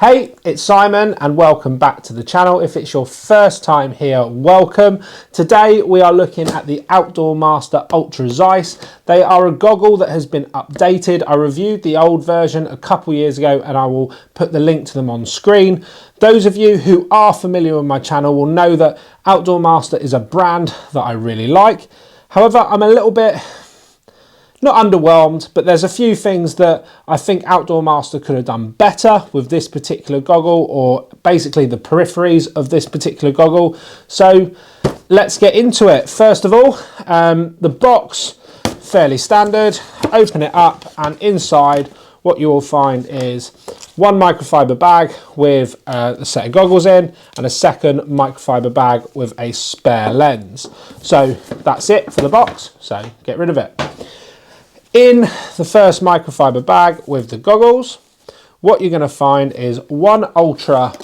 Hey, it's Simon and welcome back to the channel. If it's your first time here, welcome. Today we are looking at the Outdoor Master Ultra Zeiss. They are a goggle that has been updated. I reviewed the old version a couple years ago and I will put the link to them on screen. Those of you who are familiar with my channel will know that Outdoor Master is a brand that I really like. However, I'm a little bit not underwhelmed, but there's a few things that I think Outdoor Master could have done better with this particular goggle, or basically the peripheries of this particular goggle. So let's get into it. First of all, the box, fairly standard. Open it up and inside what you will find is one microfiber bag with a set of goggles in and a second microfiber bag with a spare lens. So that's it for the box, so get rid of it. In the first microfiber bag with the goggles, what you're going to find is one Ultra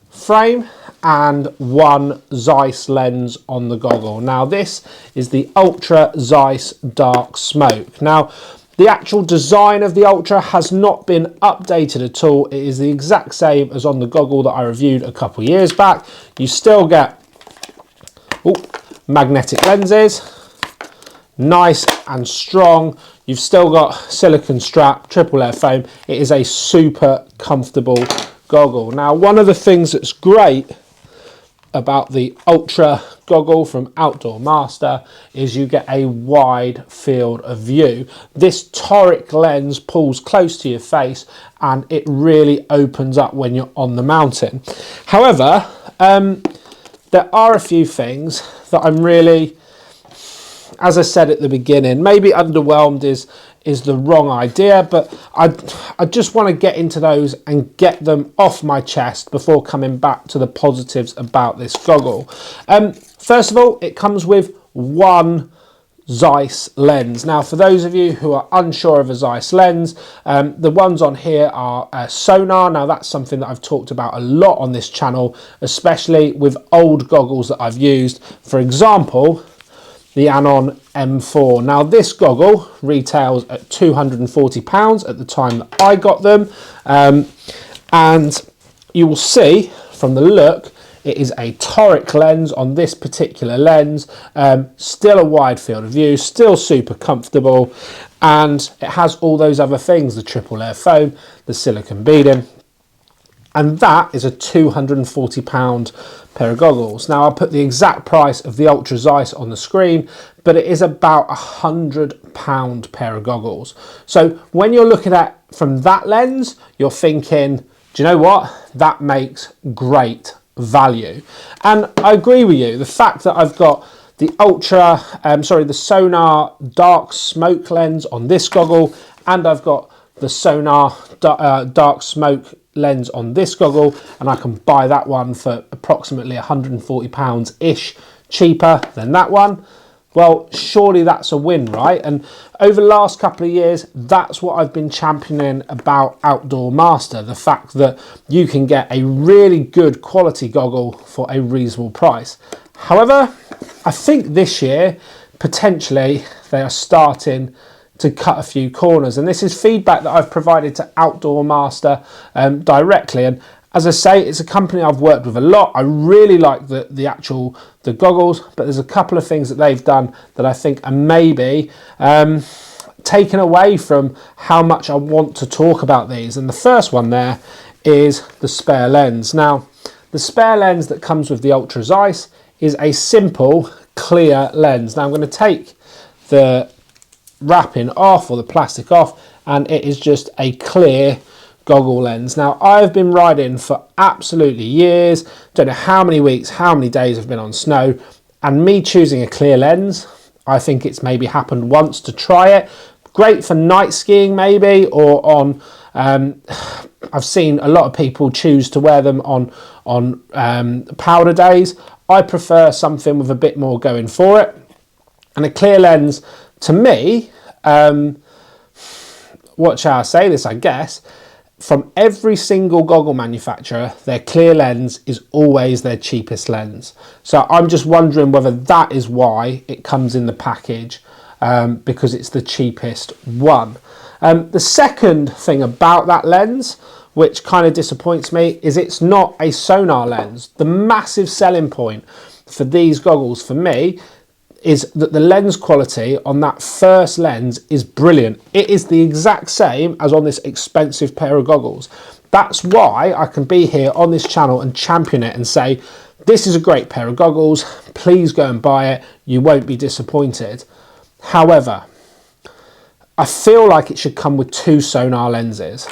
frame and one Zeiss lens on the goggle. Now this is the Ultra Zeiss Dark Smoke. Now the actual design of the Ultra has not been updated at all. It is the exact same as on the goggle that I reviewed a couple of years back. You still get magnetic lenses, nice and strong. You've still got silicone strap, triple layer foam. It is a super comfortable goggle. Now, one of the things that's great about the Ultra goggle from Outdoor Master is you get a wide field of view. This toric lens pulls close to your face and it really opens up when you're on the mountain. However, there are a few things that I'm really, as I said at the beginning, maybe underwhelmed is the wrong idea, but I just want to get into those and get them off my chest before coming back to the positives about this goggle. First of all, it comes with one Zeiss lens. Now, for those of you who are unsure of a Zeiss lens, the ones on here are sonar. Now, that's something that I've talked about a lot on this channel, especially with old goggles that I've used. For example, the Anon M4. Now this goggle retails at £240 at the time that I got them, and you will see from the look it is a toric lens on this particular lens, still a wide field of view, still super comfortable, and it has all those other things, the triple layer foam, the silicone beading, and that is a £240 pair of goggles. Now I'll put the exact price of the Ultra Zeiss on the screen, but it is about £100 pair of goggles. So when you're looking at from that lens, you're thinking, do you know what? That makes great value. And I agree with you. The fact that I've got the the Sonar Dark Smoke lens on this goggle, and I've got the Sonar Dark Smoke lens on this goggle, and I can buy that one for approximately £140-ish cheaper than that one. Well, surely that's a win, right? And over the last couple of years, that's what I've been championing about Outdoor Master, the fact that you can get a really good quality goggle for a reasonable price. However, I think this year, potentially, they are starting to cut a few corners, and this is feedback that I've provided to Outdoor Master directly. And as I say, it's a company I've worked with a lot. I really like the goggles, but there's a couple of things that they've done that I think are maybe taken away from how much I want to talk about these. And the first one there is the spare lens. Now, the spare lens that comes with the Ultra Zeiss is a simple clear lens. Now I'm going to take the wrapping off, or the plastic off, and it is just a clear goggle lens. Now I've been riding for absolutely years, don't know how many weeks, how many days I've been on snow, and me choosing a clear lens, I think it's maybe happened once to try it. Great for night skiing maybe, or on I've seen a lot of people choose to wear them on powder days. I prefer something with a bit more going for it, and a clear lens, to me, what shall I say this, I guess, from every single goggle manufacturer, their clear lens is always their cheapest lens. So I'm just wondering whether that is why it comes in the package, because it's the cheapest one. The second thing about that lens which kind of disappoints me, is it's not a sonar lens. The massive selling point for these goggles for me is that the lens quality on that first lens is brilliant. It is the exact same as on this expensive pair of goggles. That's why I can be here on this channel and champion it and say, this is a great pair of goggles, please go and buy it, you won't be disappointed. However, I feel like it should come with 2 sonar lenses.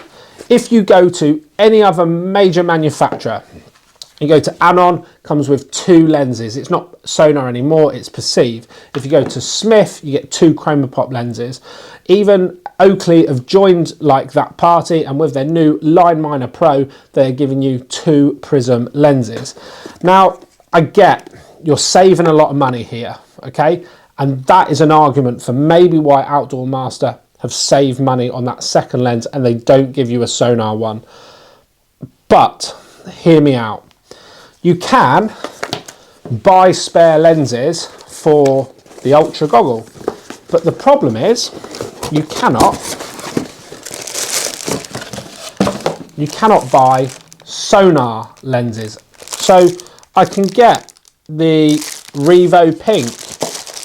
If you go to any other major manufacturer, you go to Anon, comes with 2 lenses. It's not sonar anymore, it's perceive. If you go to Smith, you get 2 ChromaPop lenses. Even Oakley have joined like that party, and with their new Line Miner Pro, they're giving you 2 prism lenses. Now, I get you're saving a lot of money here, okay? And that is an argument for maybe why Outdoor Master have saved money on that second lens and they don't give you a sonar one. But hear me out. You can buy spare lenses for the Ultra goggle, but the problem is you cannot buy sonar lenses. So I can get the Revo Pink,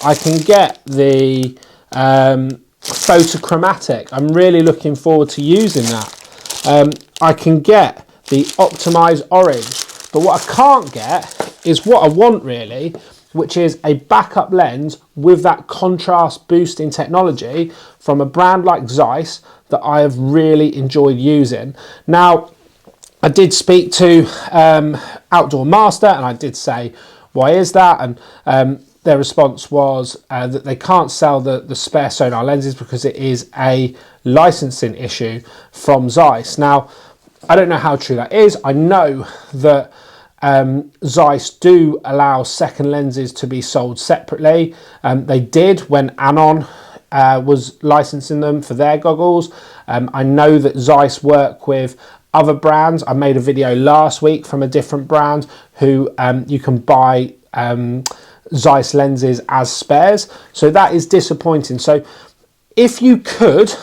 I can get the photochromatic. I'm really looking forward to using that. I can get the Optimize Orange. But what I can't get is what I want really, which is a backup lens with that contrast boosting technology from a brand like Zeiss that I have really enjoyed using. Now, I did speak to Outdoor Master and I did say, why is that? And their response was that they can't sell the spare sonar lenses because it is a licensing issue from Zeiss. Now, I don't know how true that is. I know that Zeiss do allow second lenses to be sold separately. They did when Anon was licensing them for their goggles. I know that Zeiss work with other brands. I made a video last week from a different brand who you can buy Zeiss lenses as spares. So that is disappointing. So if you could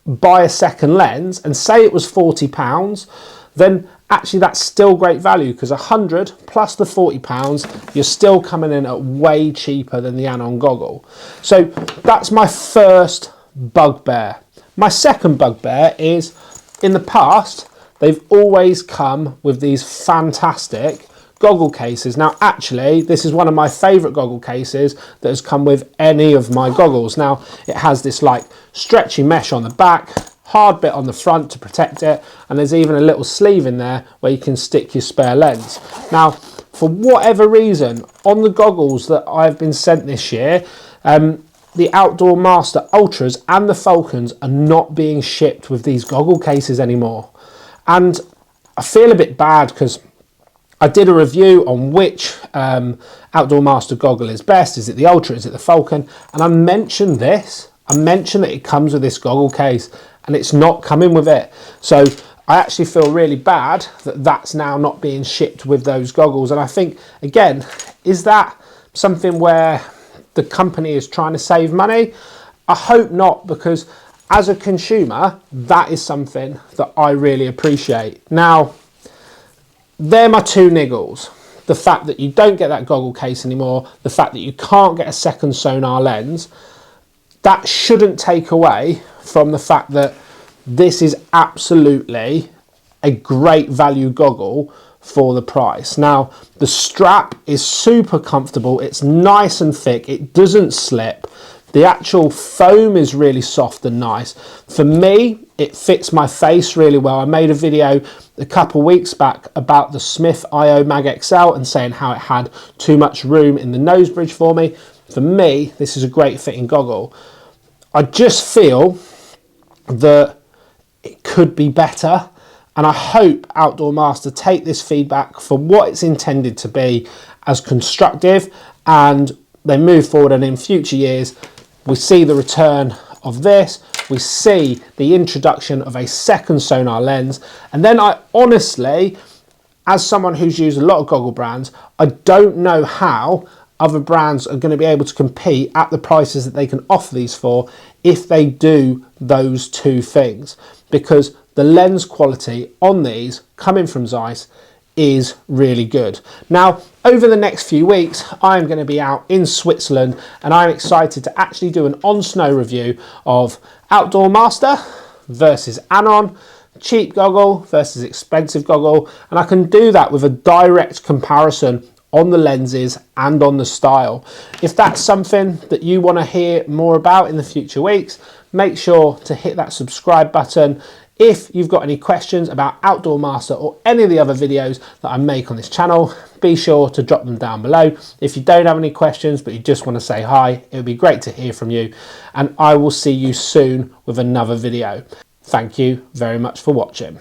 buy a second lens and say it was £40, then actually that's still great value, because 100 plus the £40, you're still coming in at way cheaper than the Anon goggle. So that's my first bugbear. My second bugbear is, in the past, they've always come with these fantastic goggle cases. Now, actually, this is one of my favourite goggle cases that has come with any of my goggles. Now, it has this like stretchy mesh on the back, hard bit on the front to protect it, and there's even a little sleeve in there where you can stick your spare lens. Now, for whatever reason, on the goggles that I've been sent this year, the Outdoor Master Ultras and the Falcons are not being shipped with these goggle cases anymore. And I feel a bit bad because I did a review on which Outdoor Master goggle is best. Is it the Ultra? Is it the Falcon? And I mentioned this. I mentioned that it comes with this goggle case and it's not coming with it. So I actually feel really bad that that's now not being shipped with those goggles. And I think, again, is that something where the company is trying to save money? I hope not, because as a consumer, that is something that I really appreciate. Now, they're my 2 niggles. The fact that you don't get that goggle case anymore, the fact that you can't get a second sonar lens, that shouldn't take away from the fact that this is absolutely a great value goggle for the price. Now, the strap is super comfortable, it's nice and thick, it doesn't slip. The actual foam is really soft and nice. For me, it fits my face really well. I made a video a couple weeks back about the Smith IO Mag XL and saying how it had too much room in the nose bridge for me. For me, this is a great fitting goggle. I just feel that it could be better, and I hope Outdoor Master take this feedback for what it's intended to be as constructive, and they move forward, and in future years we see the return of this, we see the introduction of a second sonar lens. And then I honestly, as someone who's used a lot of goggle brands, I don't know how other brands are going to be able to compete at the prices that they can offer these for if they do those 2 things, because the lens quality on these coming from Zeiss is really good. Now, over the next few weeks, I'm going to be out in Switzerland and I'm excited to actually do an on-snow review of Outdoor Master versus Anon, cheap goggle versus expensive goggle, and I can do that with a direct comparison on the lenses and on the style. If that's something that you want to hear more about in the future weeks, make sure to hit that subscribe button. If you've got any questions about Outdoor Master or any of the other videos that I make on this channel, be sure to drop them down below. If you don't have any questions but you just want to say hi, it would be great to hear from you, and I will see you soon with another video. Thank you very much for watching.